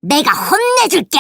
내가 혼내줄게.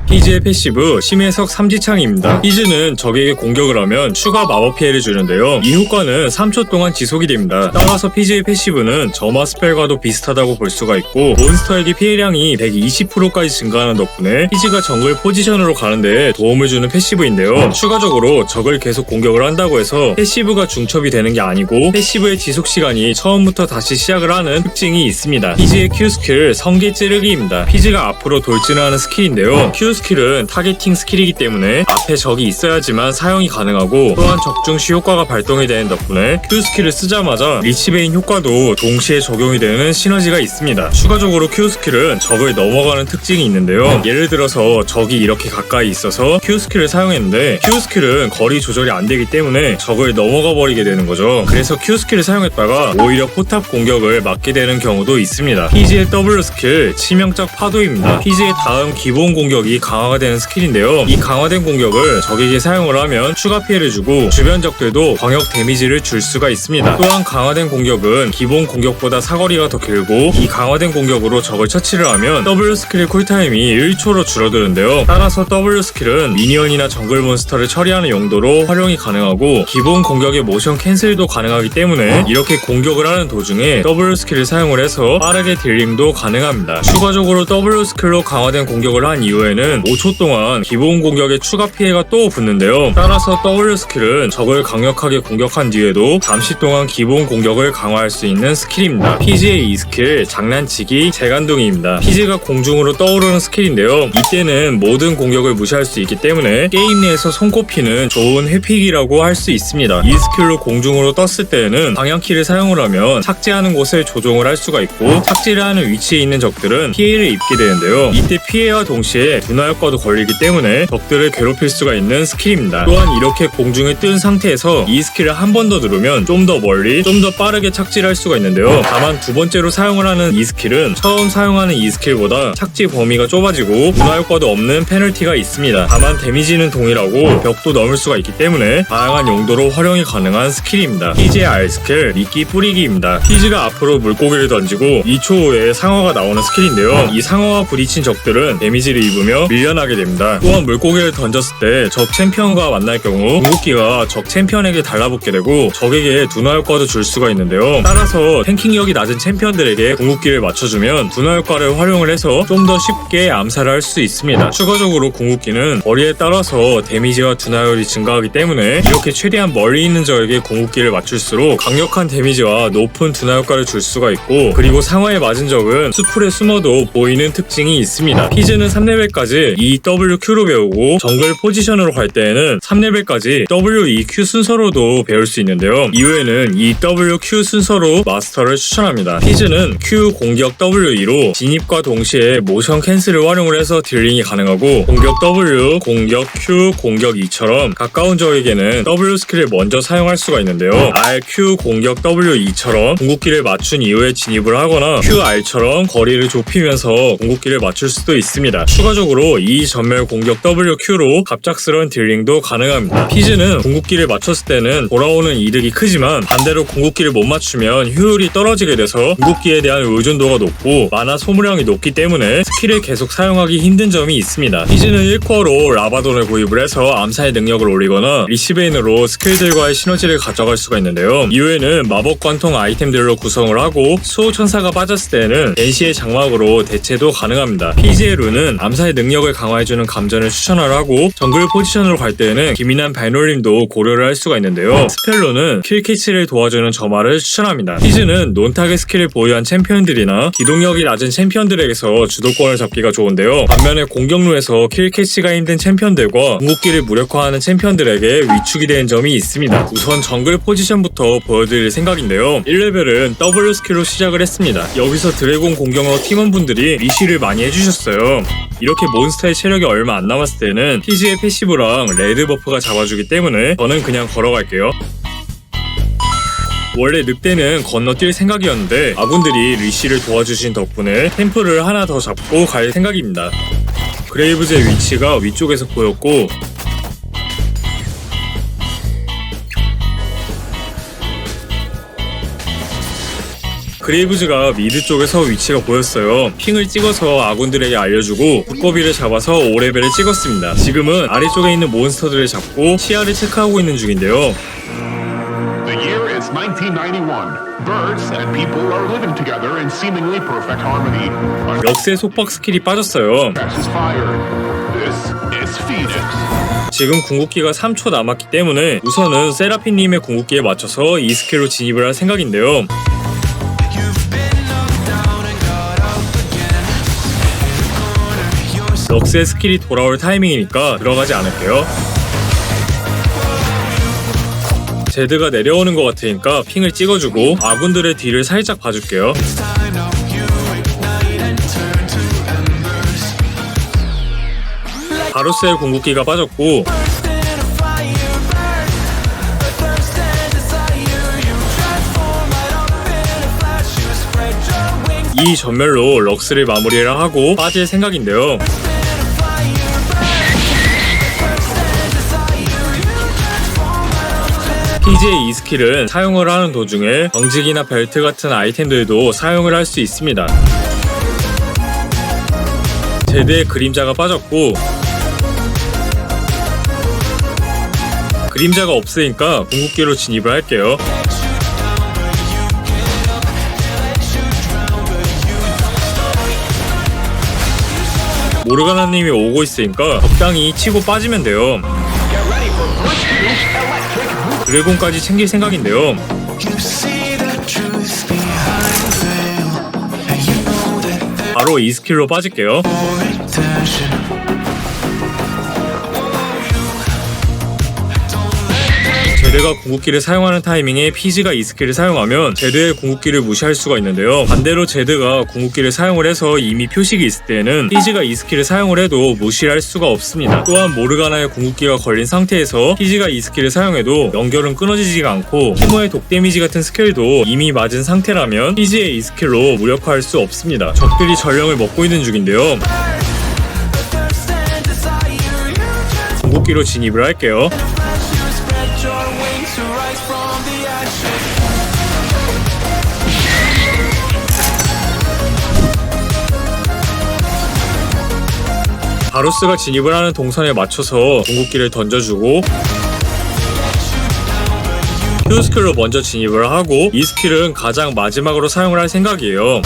피즈의 패시브 심해석 삼지창입니다. 피즈는 적에게 공격을 하면 추가 마법 피해를 주는데요. 이 효과는 3초 동안 지속이 됩니다. 따라서 피즈의 패시브는 점화 스펠과도 비슷하다고 볼 수가 있고 몬스터에게 피해량이 120%까지 증가하는 덕분에 피즈가 정글 포지션으로 가는데 도움을 주는 패시브인데요. 추가적으로 적을 계속 공격을 한다고 해서 패시브가 중첩이 되는 게 아니고 패시브의 지속 시간이 처음부터 다시 시작을 하는 특징이 있습니다. 피즈의 Q 스킬 성게 찌르기입니다. 피즈가 앞으로 돌진을 하는 스킬인데요. Q 스킬은 타겟팅 스킬이기 때문에 앞에 적이 있어야지만 사용이 가능하고 또한 적중시 효과가 발동이 되는 덕분에 Q 스킬을 쓰자마자 리치베인 효과도 동시에 적용이 되는 시너지가 있습니다. 추가적으로 Q 스킬은 적을 넘어가는 특징이 있는데요. 예를 들어서 적이 이렇게 가까이 있어서 Q 스킬을 사용했는데 Q 스킬은 거리 조절이 안 되기 때문에 적을 넘어가 버리게 되는 거죠. 그래서 Q 스킬을 사용했다가 오히려 포탑 공격을 맞게 되는 경우도 있습니다. 피즈의 W 스킬 치명적 파도입니다. 피즈의 다음 기본 공격이 강화가 되는 스킬인데요. 이 강화된 공격을 적에게 사용을 하면 추가 피해를 주고 주변 적들도 광역 데미지를 줄 수가 있습니다. 또한 강화된 공격은 기본 공격보다 사거리가 더 길고 이 강화된 공격으로 적을 처치를 하면 W 스킬의 쿨타임이 1초로 줄어드는데요. 따라서 W 스킬은 미니언이나 정글 몬스터를 처리하는 용도로 활용이 가능하고 기본 공격의 모션 캔슬도 가능하기 때문에 이렇게 공격을 하는 도중에 W 스킬을 사용을 해서 빠르게 딜링도 가능합니다. 추가적으로 W 스킬로 강화된 공격을 한 이후에는 5초 동안 기본 공격에 추가 피해가 또 붙는데요. 따라서 W 스킬은 적을 강력하게 공격한 뒤에도 잠시 동안 기본 공격을 강화할 수 있는 스킬입니다. 피즈의 이 스킬 장난치기 재간둥이입니다. 피즈가 공중으로 떠오르는 스킬인데요. 이때는 모든 공격을 무시할 수 있기 때문에 게임 내에서 손꼽히는 좋은 회픽이라고 할 수 있습니다. 이 스킬로 공중으로 떴을 때에는 방향키를 사용을 하면 착지하는 곳을 조종을 할 수가 있고 착지를 하는 위치에 있는 적들은 피해를 입게 되는데요. 이때 피해와 동시에 분화 효과도 걸리기 때문에 적들을 괴롭힐 수가 있는 스킬입니다. 또한 이렇게 공중에 뜬 상태에서 이 스킬을 한 번 더 누르면 좀 더 멀리 좀 더 빠르게 착지를 할 수가 있는데요. 다만 두 번째로 사용을 하는 이 스킬은 처음 사용하는 이 스킬보다 착지 범위가 좁아지고 분화 효과도 없는 페널티가 있습니다. 다만 데미지는 동일하고 벽도 넘을 수가 있기 때문에 다양한 용도로 활용이 가능한 스킬입니다. 피즈의 R 스킬 미끼 뿌리기입니다. 피즈가 앞으로 물고기를 던지고 2초 후에 상어가 나오는 스킬인데요. 이 상어와 부딪힌 적들은 데미지를 입으며 밀려나게 됩니다. 또한 물고기를 던졌을 때 적 챔피언과 만날 경우 궁극기가 적 챔피언에게 달라붙게 되고 적에게 둔화 효과도 줄 수가 있는데요. 따라서 탱킹력이 낮은 챔피언들에게 궁극기를 맞춰주면 둔화 효과를 활용을 해서 좀 더 쉽게 암살을 할 수 있습니다. 추가적으로 궁극기는 거리에 따라서 데미지와 둔화율이 증가하기 때문에 이렇게 최대한 멀리 있는 적에게 궁극기를 맞출수록 강력한 데미지와 높은 둔화 효과를 줄 수가 있고 그리고 상어에 맞은 적은 수풀에 숨어도 보이는 특징이 있습니다. 피즈는 3레벨까지 EWQ로 배우고 정글 포지션으로 갈 때에는 3레벨까지 WEQ 순서로도 배울 수 있는데요. 이후에는 EWQ 순서로 마스터를 추천합니다. 피즈는 Q 공격 WE로 진입과 동시에 모션 캔슬을 활용을 해서 딜링이 가능하고 공격 W, 공격 Q, 공격 E처럼 가까운 적에게는 W 스킬을 먼저 사용할 수가 있는데요. R, Q, 공격 WE처럼 궁극기를 맞춘 이후에 진입을 하거나 QR처럼 거리를 좁히면서 궁극기를 맞출 수도 있습니다. 추가적으로 E 전멸 공격 WQ로 갑작스러운 딜링도 가능합니다. 피즈는 궁극기를 맞췄을 때는 돌아오는 이득이 크지만 반대로 궁극기를 못 맞추면 효율이 떨어지게 돼서 궁극기에 대한 의존도가 높고 마나 소모량이 높기 때문에 스킬을 계속 사용하기 힘든 점이 있습니다. 피즈는 1코어로 라바돈을 구입을 해서 암살 능력을 올리거나 리시베인으로 스킬들과의 시너지를 가져갈 수가 있는데요. 이후에는 마법 관통 아이템들로 구성을 하고 수호천사가 빠졌을 때는 벤시의 장막으로 대체도 가능합니다. 피즈의 룬은 암살 능력을 강화해주는 감전을 추천을 하고 정글 포지션으로 갈 때에는 기민한 발놀림도 고려를 할 수가 있는데요. 스펠로는 킬캐치를 도와주는 점화를 추천합니다. 피즈는 논타겟 스킬을 보유한 챔피언들이나 기동력이 낮은 챔피언들에게서 주도권을 잡기가 좋은데요. 반면에 공격루에서 킬캐치가 힘든 챔피언들과 궁극기를 무력화하는 챔피언들에게 위축이 되는 점이 있습니다. 우선 정글 포지션부터 보여드릴 생각인데요. 1레벨은 W 스킬로 시작을 했습니다. 여기서 드래곤 공격러 팀원분들이 리쉬를 많이 해주셨어요. 이렇게 몬스터의 체력이 얼마 안 남았을 때는 피즈의 패시브랑 레드 버프가 잡아주기 때문에 저는 그냥 걸어갈게요. 원래 늑대는 건너뛸 생각이었는데 아군들이 리쉬를 도와주신 덕분에 템플을 하나 더 잡고 갈 생각입니다. 그레이브즈의 위치가 위쪽에서 보였고 그레이브즈가 미드 쪽에서 위치가 보였어요. 핑을 찍어서 아군들에게 알려주고 두꺼비를 잡아서 5레벨을 찍었습니다. 지금은 아래쪽에 있는 몬스터들을 잡고 시야를 체크하고 있는 중인데요. The year is 1991. Birds and people are living together in seemingly perfect harmony. 럭스의 속박 스킬이 빠졌어요. X is fired. This is Phoenix. 지금 궁극기가 3초 남았기 때문에 우선은 세라핀님의 궁극기에 맞춰서 이 스킬로 진입을 할 생각인데요. 럭스의 스킬이 돌아올 타이밍이니까 들어가지 않을게요. 제드가 내려오는 것 같으니까 핑을 찍어주고 아군들의 뒤를 살짝 봐줄게요. 바루스의 궁극기가 빠졌고 이 전멸로 럭스를 마무리를 하고 빠질 생각인데요. 피지의 이 스킬은 사용을 하는 도중에 경직이나 벨트 같은 아이템들도 사용을 할 수 있습니다. 제드의 그림자가 빠졌고 그림자가 없으니까 궁극기로 진입을 할게요. 모르가나님이 오고 있으니까 적당히 치고 빠지면 돼요. 드래곤까지 챙길 생각인데요. 바로 이 스킬로 빠질게요. 제드가 궁극기를 사용하는 타이밍에 피지가 이 스킬을 사용하면 제드의 궁극기를 무시할 수가 있는데요. 반대로 제드가 궁극기를 사용을 해서 이미 표식이 있을 때에는 피지가 이 스킬을 사용을 해도 무시할 수가 없습니다. 또한 모르가나의 궁극기가 걸린 상태에서 피지가 이 스킬을 사용해도 연결은 끊어지지가 않고 티모의 독 데미지 같은 스킬도 이미 맞은 상태라면 피지의 이 스킬로 무력화할 수 없습니다. 적들이 전령을 먹고 있는 중인데요. 궁극기로 진입을 할게요. 바루스가 진입을 하는 동선에 맞춰서 궁극기를 던져주고 Q 스킬로 먼저 진입을 하고 이 스킬은 가장 마지막으로 사용을 할 생각이에요.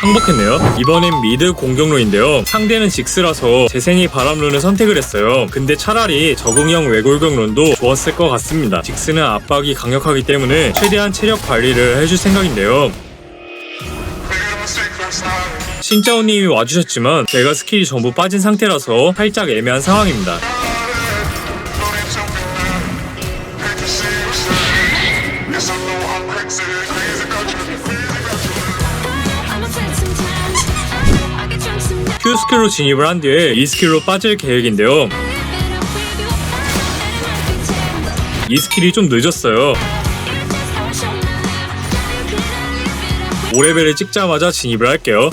항복했네요. 이번엔 미드 공격로인데요. 상대는 직스라서 재생이 바람룬을 선택을 했어요. 근데 차라리 적응형 외골격론도 좋았을 것 같습니다. 직스는 압박이 강력하기 때문에 최대한 체력 관리를 해줄 생각인데요. 신짜오님이 와주셨지만 제가 스킬이 전부 빠진 상태라서 살짝 애매한 상황입니다. Q 스킬로 진입을 한 뒤에 이 스킬로 빠질 계획인데요. 이 스킬이 좀 늦었어요. 5레벨을 찍자마자 진입을 할게요.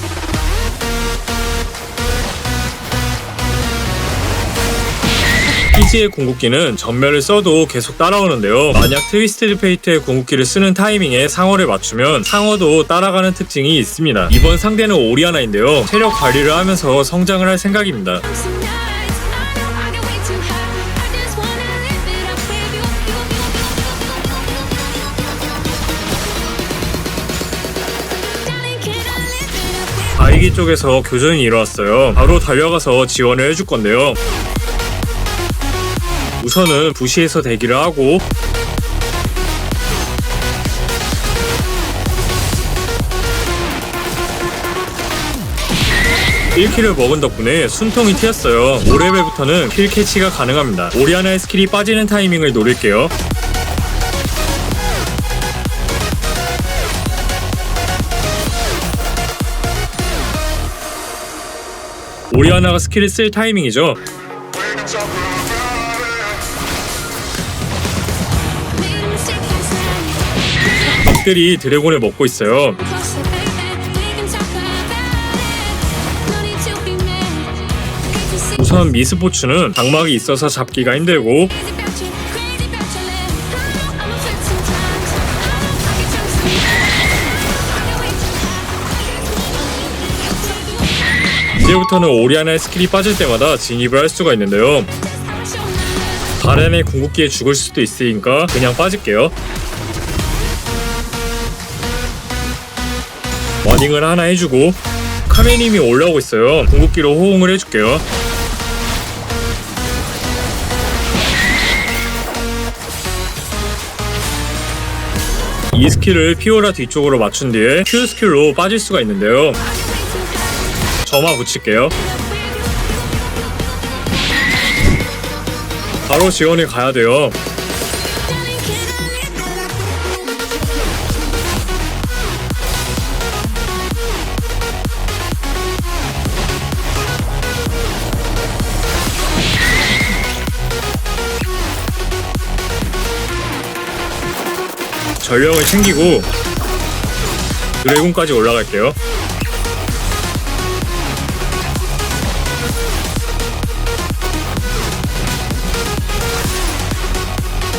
피지의 궁극기는 전멸을 써도 계속 따라오는데요. 만약 트위스티드 페이트의 궁극기를 쓰는 타이밍에 상어를 맞추면 상어도 따라가는 특징이 있습니다. 이번 상대는 오리아나인데요. 체력 관리를 하면서 성장을 할 생각입니다. 바이기 쪽에서 교전이 일어났어요. 바로 달려가서 지원을 해줄 건데요. 우선은 부시에서 대기를 하고 (1킬을) 먹은 덕분에 숨통이 트였어요. 5레벨부터는 킬 캐치가 가능합니다. 오리아나의 스킬이 빠지는 타이밍을 노릴게요. 오리아나가 스킬을 쓸 타이밍이죠. 적들이 드래곤을 먹고 있어요. 우선 미스포츠는 장막이 있어서 잡기가 힘들고, 이제부터는 오리아나의 스킬이 빠질 때마다 진입을 할 수가 있는데요. 가렌의 궁극기에 죽을 수도 있으니까 그냥 빠질게요. 워닝을 하나 해주고, 카메님이 올라오고 있어요. 궁극기로 호응을 해줄게요. 이 스킬을 피오라 뒤쪽으로 맞춘 뒤에 Q 스킬로 빠질 수가 있는데요. 점화 붙일게요. 바로 지원이 가야 돼요. 전령을 챙기고 드래곤까지 올라갈게요.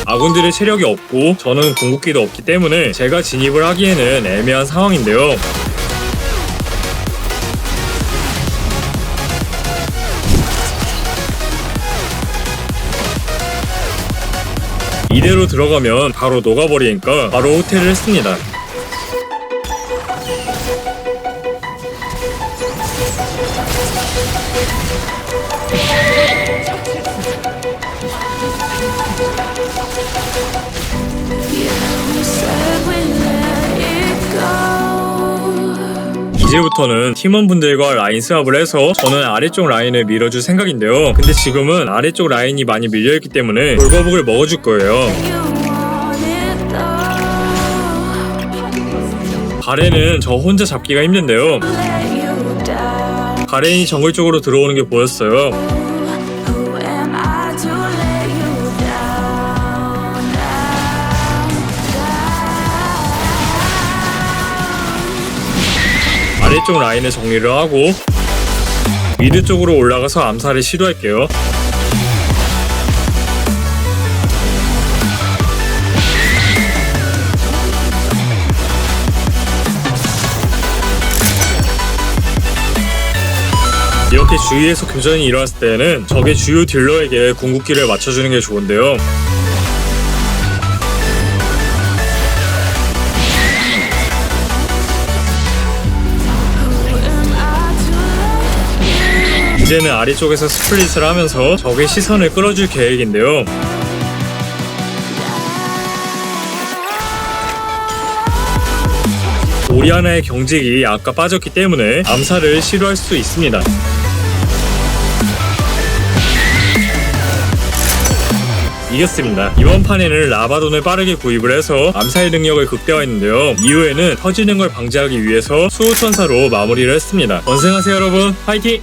아군들의 체력이 없고 저는 궁극기도 없기 때문에 제가 진입을 하기에는 애매한 상황인데요. 이대로 들어가면 바로 녹아버리니까 바로 호텔을 했습니다. 이제부터는 팀원분들과 라인 스왑을 해서 저는 아래쪽 라인을 밀어줄 생각인데요. 근데 지금은 아래쪽 라인이 많이 밀려있기 때문에 돌거북을 먹어줄 거예요. 가렌은 저 혼자 잡기가 힘든데요. 가렌이 정글 쪽으로 들어오는 게 보였어요. 아래쪽 라인을 정리를 하고 미드 쪽으로 올라가서 암살을 시도할게요. 이렇게 주위에서 교전이 일어났을 때는 적의 주요 딜러에게 궁극기를 맞춰주는 게 좋은데요. 이제는 아래쪽에서 스플릿을 하면서 적의 시선을 끌어줄 계획인데요. 오리아나의 경직이 아까 빠졌기 때문에 암살을 시도할 수 있습니다. 이겼습니다. 이번 판에는 라바돈을 빠르게 구입을 해서 암살 능력을 극대화했는데요. 이후에는 터지는 걸 방지하기 위해서 수호천사로 마무리를 했습니다. 원생하세요 여러분. 파이팅!